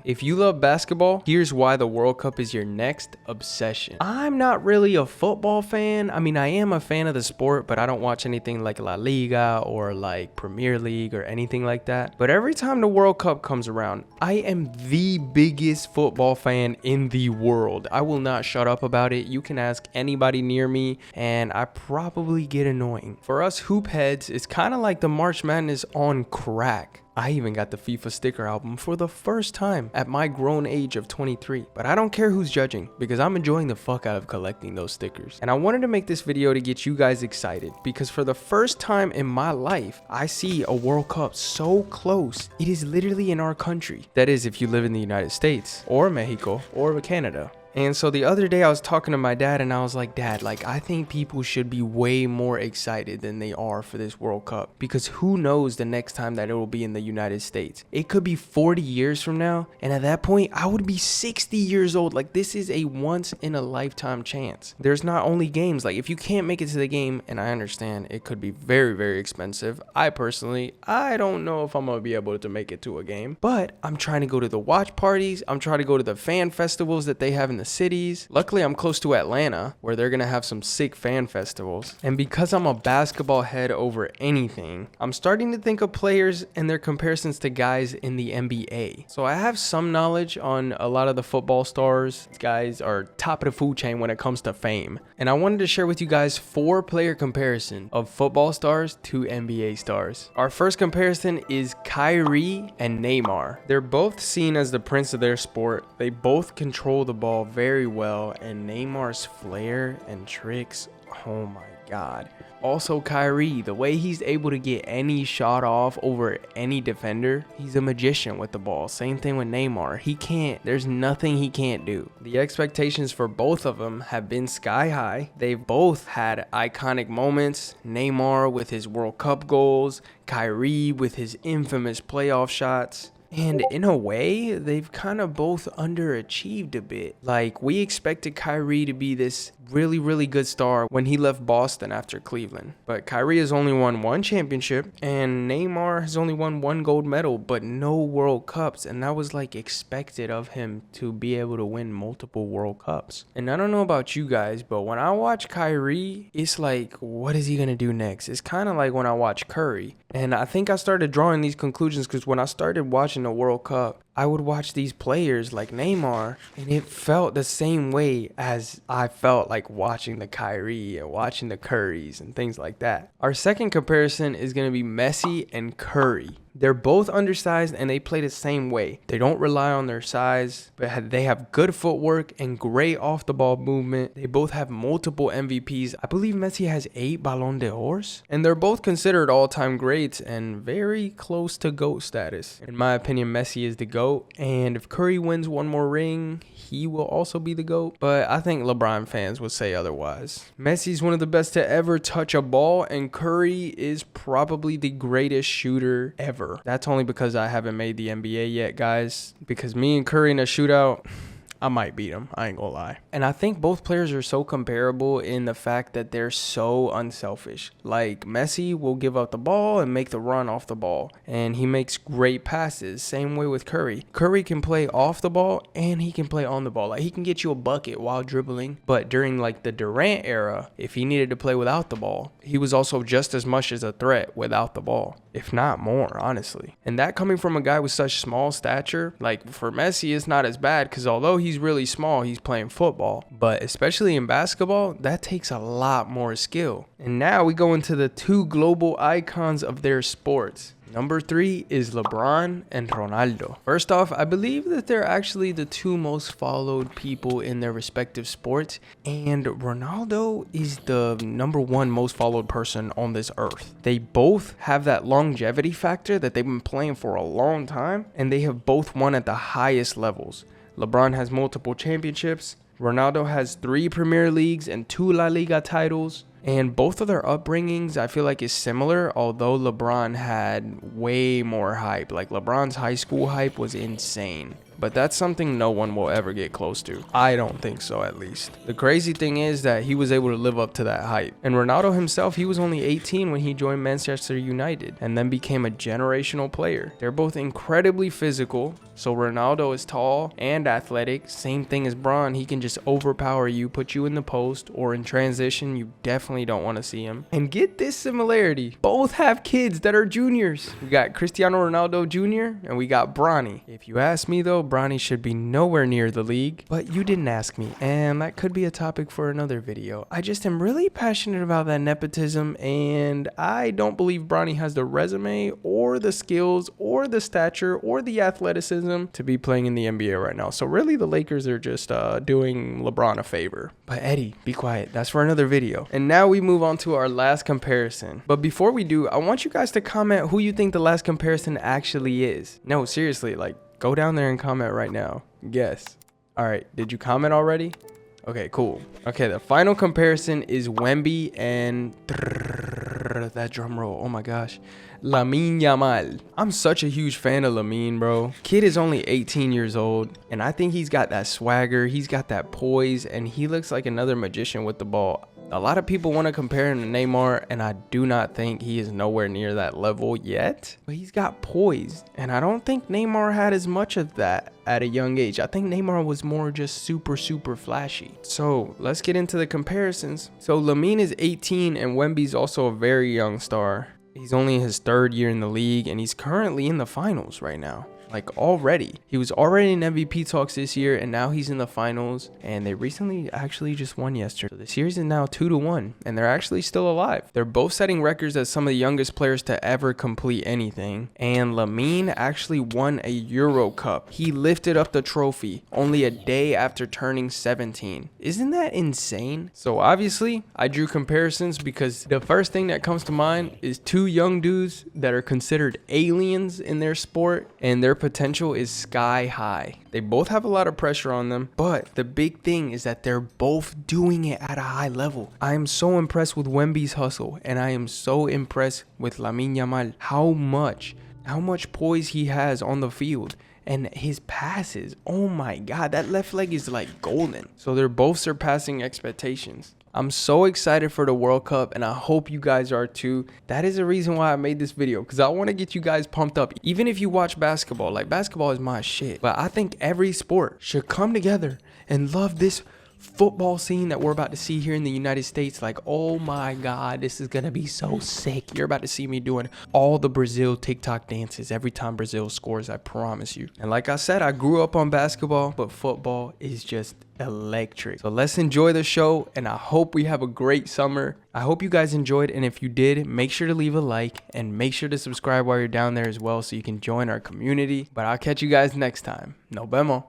If you love basketball, here's why the World Cup is your next obsession. I'm not really a football fan. I mean, I am a fan of the sport, but I don't watch anything like La Liga or like Premier League or anything like that. But every time the World Cup comes around, I am the biggest football fan in the world. I will not shut up about it. You can ask anybody near me, and I probably get annoying. For us hoop heads, it's kind of like the March Madness on crack. I even got the FIFA sticker album for the first time at my grown age of 23. But I don't care who's judging because I'm enjoying the fuck out of collecting those stickers. And I wanted to make this video to get you guys excited because for the first time in my life, I see a World Cup so close. It is literally in our country. That is if you live in the United States or Mexico or Canada. And so the other day I was talking to my dad and I was like, Dad, like I think people should be way more excited than they are for this World Cup because who knows the next time that it will be in the United States. It could be 40 years from now. And at that point, I would be 60 years old. Like this is a once in a lifetime chance. There's not only games. Like if you can't make it to the game, and I understand it could be very, very expensive. I don't know if I'm going to be able to make it to a game, but I'm trying to go to the watch parties. I'm trying to go to the fan festivals that they have in the cities. Luckily, I'm close to Atlanta where they're gonna have some sick fan festivals. And because I'm a basketball head over anything, I'm starting to think of players and their comparisons to guys in the NBA. So I have some knowledge on a lot of the football stars. These guys are top of the food chain when it comes to fame. And I wanted to share with you guys 4 player comparison of football stars to NBA stars. Our first comparison is Kyrie and Neymar. They're both seen as the prince of their sport. They both control the ball very well, and Neymar's flair and tricks, oh my god. Also Kyrie, the way he's able to get any shot off over any defender, he's a magician with the ball. Same thing with Neymar. There's nothing he can't do. The expectations for both of them have been sky high. They've both had iconic moments. Neymar with his World Cup goals, Kyrie with his infamous playoff shots. And in a way, they've kind of both underachieved a bit. Like, we expected Kyrie to be this really, really good star when he left Boston after Cleveland. But Kyrie has only won 1 championship, and Neymar has only won 1 gold medal, but no World Cups. And that was like expected of him to be able to win multiple World Cups. And I don't know about you guys, but when I watch Kyrie, it's like, what is he going to do next? It's kind of like when I watch Curry. And I think I started drawing these conclusions because when I started watching the World Cup, I would watch these players like Neymar, and it felt the same way as I felt like watching the Kyrie and watching the Currys and things like that. Our second comparison is going to be Messi and Curry. They're both undersized and they play the same way. They don't rely on their size, but they have good footwork and great off the ball movement. They both have multiple MVPs. I believe Messi has 8 Ballon d'Ors. And they're both considered all-time greats and very close to GOAT status. In my opinion, Messi is the GOAT. And if Curry wins 1 more ring, he will also be the GOAT. But I think LeBron fans would say otherwise. Messi's one of the best to ever touch a ball, and Curry is probably the greatest shooter ever. That's only because I haven't made the NBA yet, guys. Because me and Curry in a shootout, I might beat him. I ain't gonna lie. And I think both players are so comparable in the fact that they're so unselfish. Like Messi will give up the ball and make the run off the ball. And he makes great passes. Same way with Curry. Curry can play off the ball and he can play on the ball. Like he can get you a bucket while dribbling. But during like the Durant era, if he needed to play without the ball, he was also just as much as a threat without the ball. If not more, honestly. And that coming from a guy with such small stature, like for Messi, it's not as bad because although he's really small, he's playing football. But especially in basketball, that takes a lot more skill. And now we go into the 2 global icons of their sports. Number 3 is LeBron and Ronaldo. First off, I believe that they're actually the 2 most followed people in their respective sports, and Ronaldo is the number 1 most followed person on this earth. They both have that longevity factor that they've been playing for a long time, and they have both won at the highest levels. LeBron has multiple championships. Ronaldo has 3 Premier Leagues and 2 La Liga titles. And both of their upbringings, I feel like, is similar, although LeBron had way more hype. Like, LeBron's high school hype was insane. but that's something no one will ever get close to. I don't think so, at least. The crazy thing is that he was able to live up to that hype. And Ronaldo himself, he was only 18 when he joined Manchester United and then became a generational player. They're both incredibly physical. So Ronaldo is tall and athletic. Same thing as Bron. He can just overpower you, put you in the post, or in transition. You definitely don't want to see him. And get this similarity. Both have kids that are juniors. We got Cristiano Ronaldo Jr. and we got Bronny. If you ask me though, Bronny should be nowhere near the league. But you didn't ask me. And that could be a topic for another video. I just am really passionate about that nepotism. And I don't believe Bronny has the resume or the skills or the stature or the athleticism to be playing in the NBA right now. So really the Lakers are just doing LeBron a favor. But Eddie, be quiet. That's for another video. And now we move on to our last comparison. But before we do, I want you guys to comment who you think the last comparison actually is. No, seriously, like go down there and comment right now. Guess. All right, did you comment already? Okay, cool. Okay, the final comparison is Wemby and that drum roll. Oh my gosh. Lamine Yamal. I'm such a huge fan of Lamine, bro. Kid is only 18 years old, and I think he's got that swagger. He's got that poise, and he looks like another magician with the ball. A lot of people want to compare him to Neymar, and I do not think he is nowhere near that level yet. But he's got poise, and I don't think Neymar had as much of that at a young age. I think Neymar was more just super flashy. So let's get into the comparisons. So Lamine is 18, and Wemby's also a very young star. He's only in his 3rd year in the league, and he's currently in the finals right now. Like already. He was already in MVP talks this year, and now he's in the finals, and they recently actually just won yesterday. So the series is now 2-1, and they're actually still alive. They're both setting records as some of the youngest players to ever complete anything, and Lamine actually won a Euro Cup. He lifted up the trophy only a day after turning 17. Isn't that insane? So obviously, I drew comparisons because the first thing that comes to mind is 2 young dudes that are considered aliens in their sport, and their potential is sky high. They both have a lot of pressure on them, but the big thing is that they're both doing it at a high level. I am so impressed with Wemby's hustle, and I am so impressed with Lamine Yamal. How much poise he has on the field. And his passes, oh my god, that left leg is like golden. So they're both surpassing expectations. I'm so excited for the World Cup, and I hope you guys are too. That is the reason why I made this video, because I want to get you guys pumped up. Even if you watch basketball, like basketball is my shit, but I think every sport should come together and love this football scene that we're about to see here in the United States. Like, oh my god, this is gonna be so sick. You're about to see me doing all the Brazil TikTok dances every time Brazil scores, I promise you. And like I said, I grew up on basketball, but football is just electric. So let's enjoy the show, and I hope we have a great summer. I hope you guys enjoyed, and if you did, make sure to leave a like and make sure to subscribe while you're down there as well so you can join our community. But I'll catch you guys next time. Nos vemos.